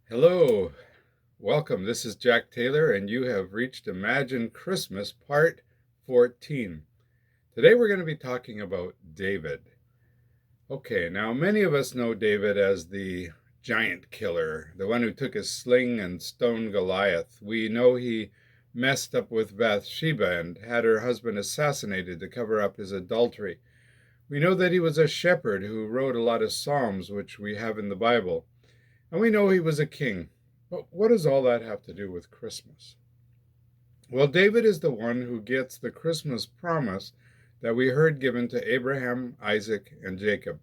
Hello, welcome. This is Jack Taylor, and you have reached Imagine Christmas Part 14. Today we're going to be talking about David. Okay, now many of us know David as the giant killer, the one who took his sling and stoned Goliath. We know he messed up with Bathsheba and had her husband assassinated to cover up his adultery. We know that he was a shepherd who wrote a lot of Psalms, which we have in the Bible. And we know he was a king. But what does all that have to do with Christmas? Well, David is the one who gets the Christmas promise that we heard given to Abraham, Isaac, and Jacob.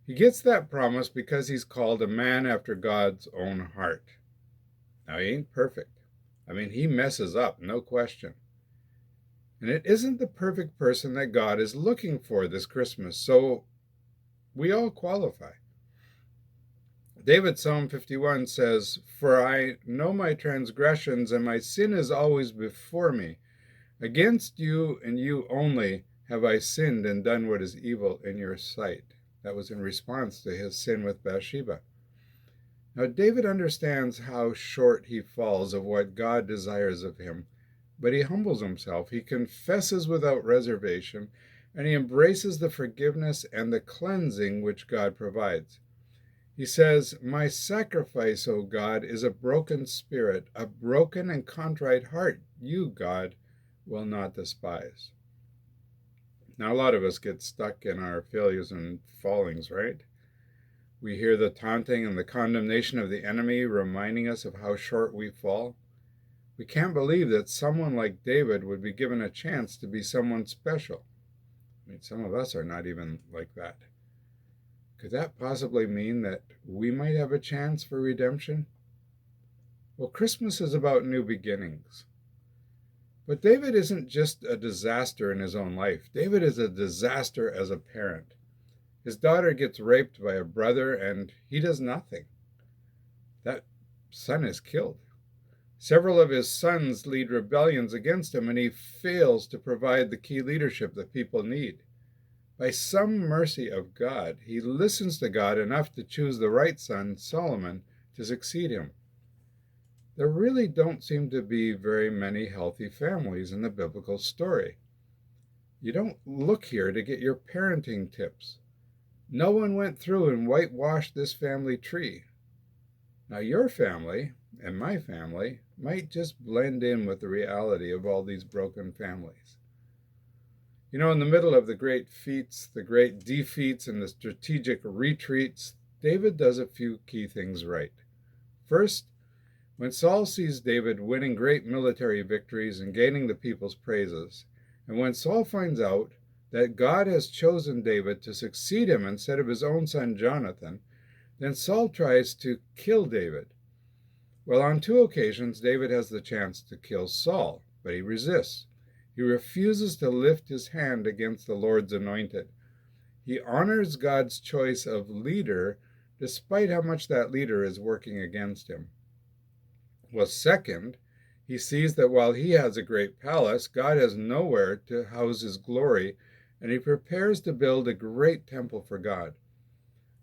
He gets that promise because he's called a man after God's own heart. Now, he ain't perfect. He messes up, no question. And it isn't the perfect person that God is looking for this Christmas, so we all qualify. David, Psalm 51 says, "For I know my transgressions, and my sin is always before me. Against you and you only have I sinned and done what is evil in your sight." That was in response to his sin with Bathsheba. Now, David understands how short he falls of what God desires of him, but he humbles himself. He confesses without reservation, and he embraces the forgiveness and the cleansing which God provides. He says, "My sacrifice, O God, is a broken spirit, a broken and contrite heart. You, God, will not despise." Now, a lot of us get stuck in our failures and fallings, right? We hear the taunting and the condemnation of the enemy reminding us of how short we fall. We can't believe that someone like David would be given a chance to be someone special. Some of us are not even like that. Could that possibly mean that we might have a chance for redemption? Well, Christmas is about new beginnings. But David isn't just a disaster in his own life. David is a disaster as a parent. His daughter gets raped by a brother and he does nothing. That son is killed. Several of his sons lead rebellions against him and he fails to provide the key leadership that people need. By some mercy of God, he listens to God enough to choose the right son, Solomon, to succeed him. There really don't seem to be very many healthy families in the biblical story. You don't look here to get your parenting tips. No one went through and whitewashed this family tree. Now, your family and my family might just blend in with the reality of all these broken families. In the middle of the great feats, the great defeats, and the strategic retreats, David does a few key things right. First, when Saul sees David winning great military victories and gaining the people's praises, and when Saul finds out that God has chosen David to succeed him instead of his own son Jonathan, then Saul tries to kill David. Well, on two occasions, David has the chance to kill Saul, but he resists. He refuses to lift his hand against the Lord's anointed. He honors God's choice of leader despite how much that leader is working against him. Well, second, he sees that while he has a great palace, God has nowhere to house his glory, and he prepares to build a great temple for God.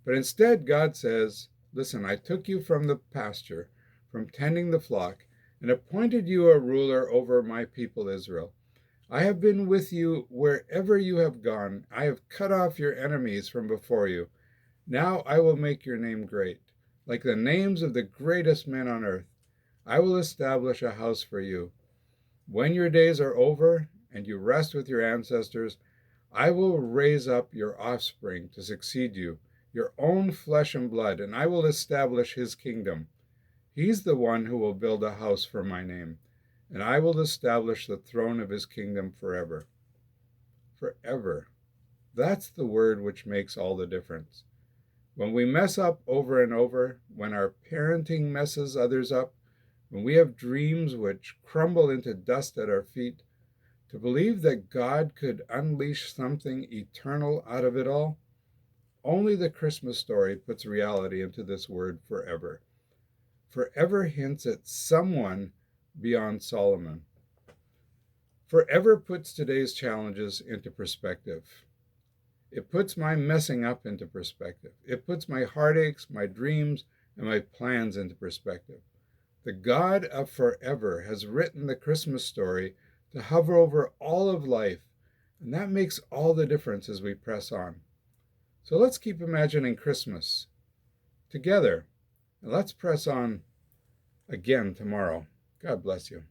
But instead, God says, "Listen, I took you from the pasture, from tending the flock, and appointed you a ruler over my people Israel. I have been with you wherever you have gone. I have cut off your enemies from before you. Now I will make your name great, like the names of the greatest men on earth. I will establish a house for you. When your days are over and you rest with your ancestors, I will raise up your offspring to succeed you, your own flesh and blood, and I will establish his kingdom. He's the one who will build a house for my name, and I will establish the throne of his kingdom forever." Forever. That's the word which makes all the difference. When we mess up over and over, when our parenting messes others up, when we have dreams which crumble into dust at our feet, to believe that God could unleash something eternal out of it all, only the Christmas story puts reality into this word forever. Forever hints at someone beyond Solomon. Forever puts today's challenges into perspective. It puts my messing up into perspective. It puts my heartaches, my dreams, and my plans into perspective. The God of forever has written the Christmas story to hover over all of life, and that makes all the difference as we press on. So let's keep imagining Christmas together, and let's press on again tomorrow. God bless you.